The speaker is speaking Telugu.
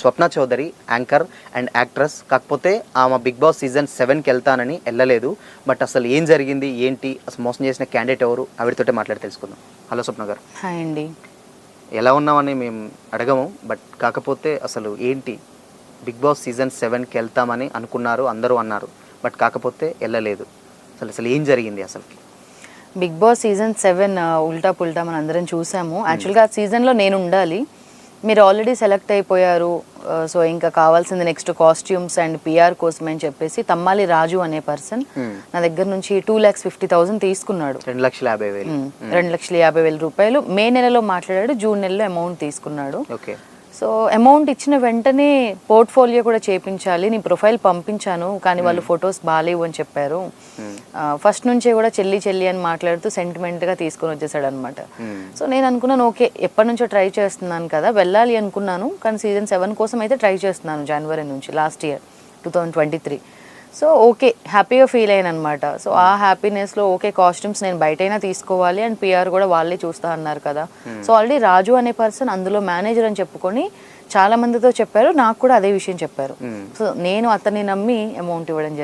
Swapna Chaudhary anchor and actress. కాకపోతే ఆమె బిగ్ బాస్ సీజన్ 7కి వెళ్తానని వెళ్ళలేదు. బట్ అసలు ఏం జరిగింది ఏంటి, అసలు మోసం చేసిన క్యాండిడేట్ ఎవరు, ఆవిడతోటే మాట్లాడి తెలుసుకుందాం. హలో స్వప్న గారు. హాయ్ అండి. ఎలా ఉన్నామని మేము అడగము, బట్ కాకపోతే అసలు ఏంటి, బిగ్ బాస్ సీజన్ 7కి వెళ్తామని అనుకున్నారు, అందరూ అన్నారు, బట్ కాకపోతే వెళ్ళలేదు. అసలు ఏం జరిగింది అసలుకి? బిగ్ బాస్ సీజన్ 7 ఉల్టా పుల్టా మనం అందరం చూసాము. యాక్చువల్గా ఆ సీజన్లో నేను ఉండాలి, మీరు ఆల్రెడీ సెలెక్ట్ అయిపోయారు, సో ఇంకా కావాల్సింది నెక్స్ట్ కాస్ట్యూమ్స్ అండ్ పిఆర్ కోసం అని చెప్పేసి తమ్మాలి రాజు అనే పర్సన్ నా దగ్గర నుంచి 2,50,000 తీసుకున్నాడు. 2,50,000. 2,50,000 రూపాయలు మే నెలలో మాట్లాడాడు, జూన్ నెలలో అమౌంట్ తీసుకున్నాడు. ఓకే. సో అమౌంట్ ఇచ్చిన వెంటనే పోర్ట్ఫోలియో కూడా చేపించాలి, నీ ప్రొఫైల్ పంపించాను కానీ వాళ్ళు ఫొటోస్ బాగాలేవు అని చెప్పారు. ఫస్ట్ నుంచే కూడా చెల్లి చెల్లి అని మాట్లాడుతూ సెంటిమెంట్గా తీసుకొని వచ్చేసాడు అనమాట. సో నేను అనుకున్నాను ఓకే, ఎప్పటి నుంచో ట్రై చేస్తున్నాను కదా, వెళ్ళాలి అనుకున్నాను, కానీ సీజన్ 7 కోసం అయితే ట్రై చేస్తున్నాను జనవరి నుంచి, లాస్ట్ ఇయర్ 2023. సో ఓకే, హ్యాపీగా ఫీల్ అయ్యాను అనమాట. సో ఆ హ్యాపీనెస్లో ఓకే, కాస్ట్యూమ్స్ నేను బయటైనా తీసుకోవాలి అండ్ పిఆర్ కూడా వాళ్ళే చూస్తా అన్నారు కదా. సో ఆల్రెడీ రాజు అనే పర్సన్ అందులో మేనేజర్ అని చెప్పుకొని చాలా మందితో చెప్పారు, నాకు కూడా అదే విషయం చెప్పారు. సో నేను అతన్ని నమ్మి అమౌంట్ ఇవ్వడం జరిగింది.